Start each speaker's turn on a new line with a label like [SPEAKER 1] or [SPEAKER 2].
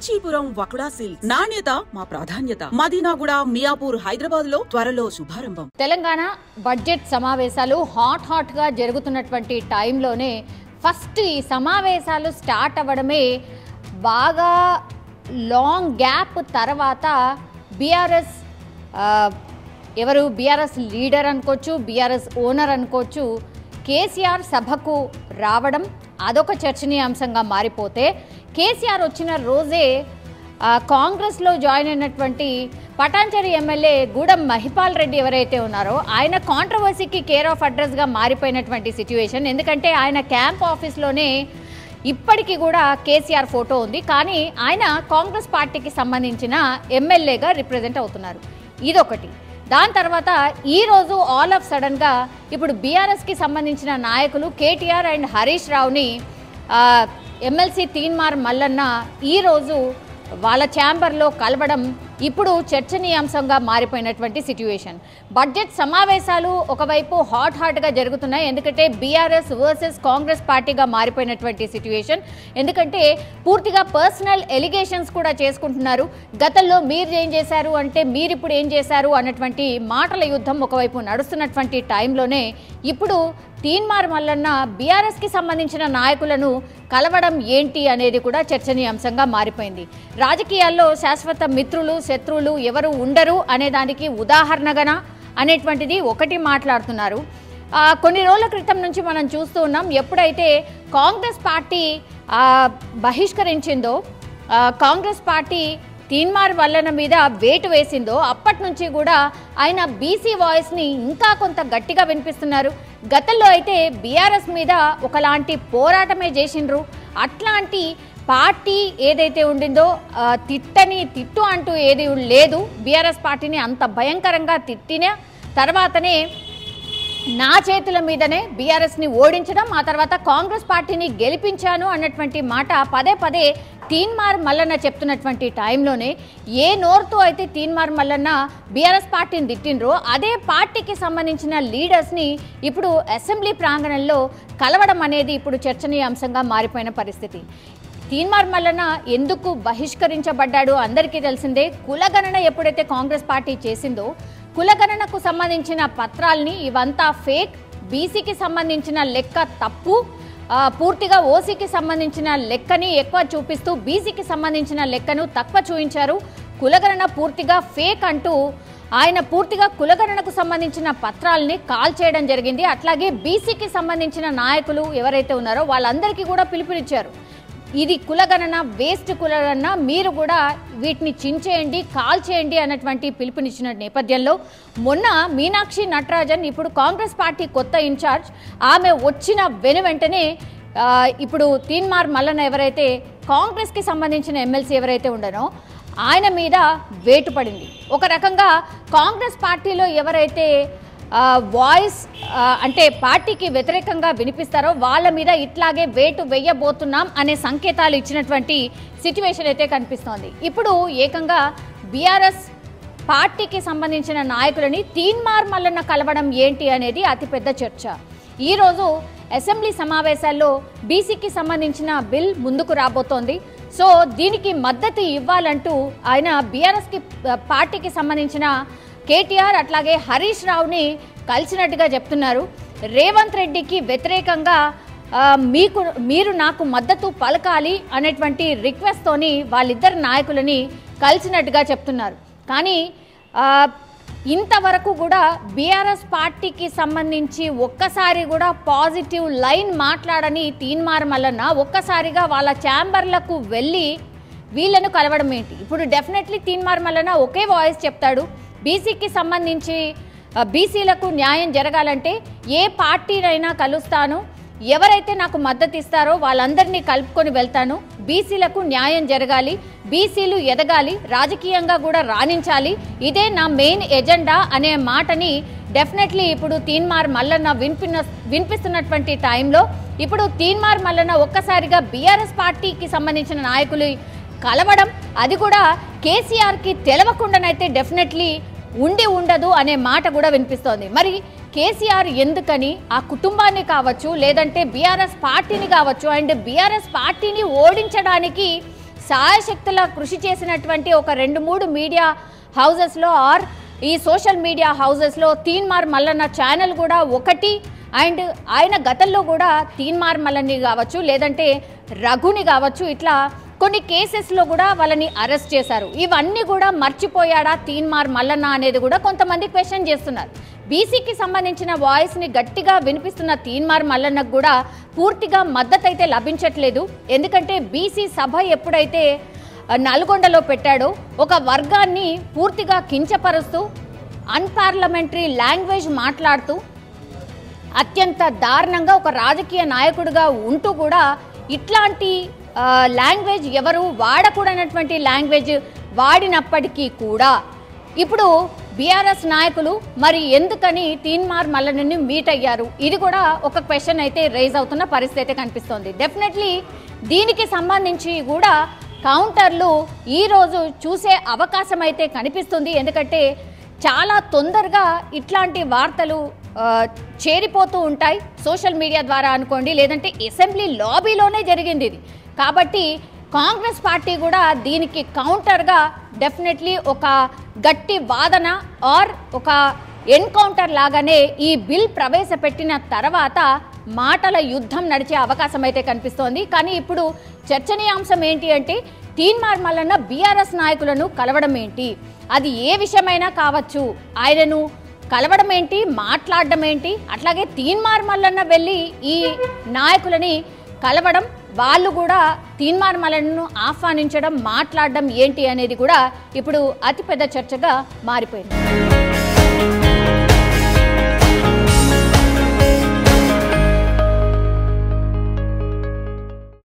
[SPEAKER 1] Kanchipuram వకుడా silks నాణ్యత మా ప్రాధాన్యత. మదీనాగూడ, మియాపూర్, హైదరాబాద్ లో త్వరలో శుభారంభం.
[SPEAKER 2] తెలంగాణ బడ్జెట్ సమావేశాలు హాట్ గా జరుగుతున్నటువంటి టైంలోనే ఫస్ట్ ఈ సమావేశాలు స్టార్ట్ అవ్వడమే బాగా లాంగ్ గ్యాప్ తర్వాత బీఆర్ఎస్ ఎవరు బీఆర్ఎస్ లీడర్ అనుకోవచ్చు, బీఆర్ఎస్ ఓనర్ అనుకోవచ్చు, కేసీఆర్ సభకు రావడం అదొక చర్చనీయాంశంగా మారిపోతే, కేసీఆర్ వచ్చిన రోజే కాంగ్రెస్లో జాయిన్ అయినటువంటి పటాన్చెరు ఎమ్మెల్యే గూడెం మహిపాల్ రెడ్డి ఎవరైతే ఉన్నారో ఆయన కాంట్రవర్సీకి కేర్ ఆఫ్ అడ్రస్గా మారిపోయినటువంటి సిచ్యువేషన్. ఎందుకంటే ఆయన క్యాంప్ ఆఫీస్లోనే ఇప్పటికీ కూడా కేసీఆర్ ఫోటో ఉంది, కానీ ఆయన కాంగ్రెస్ పార్టీకి సంబంధించిన ఎమ్మెల్యేగా రిప్రజెంట్ అవుతున్నారు. ఇదొకటి. దాని తర్వాత ఈరోజు ఆల్ ఆఫ్ సడన్గా ఇప్పుడు బీఆర్ఎస్కి సంబంధించిన నాయకులు కేటీఆర్ అండ్ హరీష్ రావుని ఎమ్మెల్సీ తీన్మార్ మల్లన్న ఈరోజు వాళ్ళ ఛాంబర్లో కలవడం ఇప్పుడు చర్చనీయాంశంగా మారిపోయినటువంటి సిచ్యువేషన్. బడ్జెట్ సమావేశాలు ఒకవైపు హాట్గా జరుగుతున్నాయి, ఎందుకంటే బీఆర్ఎస్ వర్సెస్ కాంగ్రెస్ పార్టీగా మారిపోయినటువంటి సిచ్యువేషన్. ఎందుకంటే పూర్తిగా పర్సనల్ ఎలిగేషన్స్ కూడా చేసుకుంటున్నారు. గతంలో మీరు ఏం చేశారు అంటే మీరు ఇప్పుడు ఏం చేశారు అన్నటువంటి మాటల యుద్ధం ఒకవైపు నడుస్తున్నటువంటి టైంలోనే ఇప్పుడు తీన్మార్ మల్లన్న బీఆర్ఎస్కి సంబంధించిన నాయకులను కలవడం ఏంటి అనేది కూడా చర్చనీయాంశంగా మారిపోయింది. రాజకీయాల్లో శాశ్వత మిత్రులు శత్రువులు ఎవరు ఉండరు అనే దానికి ఉదాహరణగా అనేటువంటిది ఒకటి మాట్లాడుతున్నారు. కొన్ని రోజుల క్రితం నుంచి మనం చూస్తూ ఉన్నాం, ఎప్పుడైతే కాంగ్రెస్ పార్టీ బహిష్కరించిందో, కాంగ్రెస్ పార్టీ తీన్మార్ మల్లన్న మీద వేటు వేసిందో అప్పటి నుంచి కూడా ఆయన బీసీ వాయిస్ని ఇంకా కొంత గట్టిగా వినిపిస్తున్నారు. గతంలో అయితే బీఆర్ఎస్ మీద ఒకలాంటి పోరాటమే చేసిండ్రు. అట్లాంటి పార్టీ ఏదైతే ఉండిందో తిట్టు అంటూ ఏది లేదు. బీఆర్ఎస్ పార్టీని అంత భయంకరంగా తిట్టిన తర్వాతనే నా చేతుల మీదనే బీఆర్ఎస్ని ఓడించడం, ఆ తర్వాత కాంగ్రెస్ పార్టీని గెలిపించాను అన్నటువంటి మాట పదే పదే తీన్మార్ మల్లన్న చెప్తున్నటువంటి టైంలోనే ఏ నోరుతో అయితే తీన్మార్ మల్లన్న బీఆర్ఎస్ పార్టీని తిట్టిండ్రో అదే పార్టీకి సంబంధించిన లీడర్స్ని ఇప్పుడు అసెంబ్లీ ప్రాంగణంలో కలవడం అనేది ఇప్పుడు చర్చనీయాంశంగా మారిపోయిన పరిస్థితి. తీన్మార్ మల్లన్న ఎందుకు బహిష్కరించబడ్డాడు అందరికీ తెలిసిందే. కులగణన ఎప్పుడైతే కాంగ్రెస్ పార్టీ చేసిందో కులగణనకు సంబంధించిన పత్రాల్ని ఇవంతా ఫేక్, బీసీకి సంబంధించిన లెక్క తప్పు, పూర్తిగా ఓసీకి సంబంధించిన లెక్కని ఎక్కువ చూపిస్తూ బీసీకి సంబంధించిన లెక్కను తక్కువ చూపించారు. కులగణన పూర్తిగా ఫేక్ అంటూ ఆయన పూర్తిగా కులగణనకు సంబంధించిన పత్రాలని కాల్ చేయడం జరిగింది. అట్లాగే బీసీకి సంబంధించిన నాయకులు ఎవరైతే ఉన్నారో వాళ్ళందరికీ కూడా పిలుపునిచ్చారు, ఇది కులగణన వేస్ట్ కులగణన, మీరు కూడా వీటిని చించేయండి, కాల్ చేయండి అన్నటువంటి పిలుపునిచ్చిన నేపథ్యంలో మొన్న మీనాక్షి నటరాజన్ ఇప్పుడు కాంగ్రెస్ పార్టీ కొత్త ఇన్ఛార్జ్, ఆమె వచ్చిన వెనువెంటనే ఇప్పుడు తీన్మార్ మల్లన్న ఎవరైతే కాంగ్రెస్కి సంబంధించిన ఎమ్మెల్సీ ఎవరైతే ఉండనో ఆయన మీద వేటు పడింది. ఒక రకంగా కాంగ్రెస్ పార్టీలో ఎవరైతే వాయిస్ అంటే పార్టీకి వ్యతిరేకంగా వినిపిస్తారో వాళ్ళ మీద ఇట్లాగే వేటు వేయబోతున్నాం అనే సంకేతాలు ఇచ్చినటువంటి సిచ్యువేషన్ అయితే కనిపిస్తోంది. ఇప్పుడు ఏకంగా బీఆర్ఎస్ పార్టీకి సంబంధించిన నాయకులని తీన్మార్ మల్లన్న కలవడం ఏంటి అనేది అతిపెద్ద చర్చ. ఈరోజు అసెంబ్లీ సమావేశాల్లో బీసీకి సంబంధించిన బిల్ ముందుకు రాబోతోంది. సో దీనికి మద్దతు ఇవ్వాలంటూ ఆయన బీఆర్ఎస్కి పార్టీకి సంబంధించిన కేటీఆర్ అట్లాగే హరీష్ రావుని కలిసినట్టుగా చెప్తున్నారు. రేవంత్ రెడ్డికి వ్యతిరేకంగా మీరు నాకు మద్దతు పలకాలి అనేటువంటి రిక్వెస్ట్తోని వాళ్ళిద్దరు నాయకులని కలిసినట్టుగా చెప్తున్నారు. కానీ ఇంతవరకు కూడా బీఆర్ఎస్ పార్టీకి సంబంధించి ఒక్కసారి కూడా పాజిటివ్ లైన్ మాట్లాడని తీన్మార్ మల్లన్న ఒక్కసారిగా వాళ్ళ ఛాంబర్లకు వెళ్ళి వీళ్ళను కలవడం ఏంటి? ఇప్పుడు definitely Teenmar Mallanna okay voice చెప్తాడు, బీసీకి సంబంధించి బీసీలకు న్యాయం జరగాలంటే ఏ పార్టీనైనా కలుస్తాను, ఎవరైతే నాకు మద్దతు ఇస్తారో వాళ్ళందరినీ కలుపుకొని వెళ్తాను, బీసీలకు న్యాయం జరగాలి, బీసీలు ఎదగాలి, రాజకీయంగా కూడా రాణించాలి, ఇదే నా మెయిన్ ఎజెండా అనే మాటని డెఫినెట్లీ ఇప్పుడు తీన్మార్ మల్లన్న వినిపిస్తున్నటువంటి టైంలో ఇప్పుడు తీన్మార్ మల్లన్న ఒక్కసారిగా బీఆర్ఎస్ పార్టీకి సంబంధించిన నాయకులు కలవడం, అది కూడా కేసీఆర్కి తెలవకుండానైతే డెఫినెట్లీ ఉండదు అనే మాట కూడా వినిపిస్తోంది. మరి కేసీఆర్ ఎందుకని ఆ కుటుంబాన్ని కావచ్చు లేదంటే బీఆర్ఎస్ పార్టీని కావచ్చు అండ్ బీఆర్ఎస్ పార్టీని ఓడించడానికి సాయశక్తుల కృషి చేసినటువంటి ఒక 2-3 మీడియా హౌజెస్లో ఆర్ ఈ సోషల్ మీడియా హౌజెస్లో తీన్మార్ మల్లన్న ఛానల్ కూడా ఒకటి. అండ్ ఆయన గతంలో కూడా తీన్మార్ మల్లన్ని కావచ్చు, లేదంటే రఘుని కావచ్చు, ఇట్లా కొన్ని కేసెస్లో కూడా వాళ్ళని అరెస్ట్ చేశారు. ఇవన్నీ కూడా మర్చిపోయాడా తీన్మార్ మల్లన్న అనేది కూడా కొంతమంది క్వశ్చన్ చేస్తున్నారు. బీసీకి సంబంధించిన వాయిస్ని గట్టిగా వినిపిస్తున్న తీన్మార్ మల్లన్నకు కూడా పూర్తిగా మద్దతు అయితే లభించట్లేదు. ఎందుకంటే బీసీ సభ ఎప్పుడైతే నల్గొండలో పెట్టాడో ఒక వర్గాన్ని పూర్తిగా కించపరుస్తూ అన్పార్లమెంటరీ లాంగ్వేజ్ మాట్లాడుతూ అత్యంత దారుణంగా ఒక రాజకీయ నాయకుడిగా ఉంటూ కూడా ఇట్లాంటి లాంగ్వేజ్ ఎవరు వాడకూడనటువంటి లాంగ్వేజ్ వాడినప్పటికీ కూడా ఇప్పుడు బీఆర్ఎస్ నాయకులు మరి ఎందుకని తీన్మార్ మల్లన్నని మీట్ అయ్యారు, ఇది కూడా ఒక క్వశ్చన్ అయితే రైజ్ అవుతున్న పరిస్థితి అయితే కనిపిస్తోంది. డెఫినెట్లీ దీనికి సంబంధించి కూడా కౌంటర్లు ఈరోజు చూసే అవకాశం అయితే కనిపిస్తుంది. ఎందుకంటే చాలా తొందరగా ఇట్లాంటి వార్తలు చేరిపోతూ ఉంటాయి సోషల్ మీడియా ద్వారా అనుకోండి, లేదంటే అసెంబ్లీ లాబీలోనే జరిగింది ఇది. కాబట్టి కాంగ్రెస్ పార్టీ కూడా దీనికి కౌంటర్గా డెఫినెట్లీ ఒక గట్టి వాదన ఆర్ ఒక ఎన్కౌంటర్ లాగానే ఈ బిల్ ప్రవేశపెట్టిన తర్వాత మాటల యుద్ధం నడిచే అవకాశం అయితే కనిపిస్తోంది. కానీ ఇప్పుడు చర్చనీయాంశం ఏంటి అంటే తీన్మార్ మల్లన్న బీఆర్ఎస్ నాయకులను కలవడం ఏంటి, అది ఏ విషయమైనా కావచ్చు, ఆయనను కలవడం ఏంటి, మాట్లాడడం ఏంటి, అట్లాగే తీన్మార్ మల్లన్న వెళ్ళి ఈ నాయకులని కలవడం, వాళ్ళు కూడా తీన్మార్ మల్లన్నను ఆహ్వానించడం, మాట్లాడడం ఏంటి అనేది కూడా ఇప్పుడు అతిపెద్ద చర్చగా మారిపోయింది.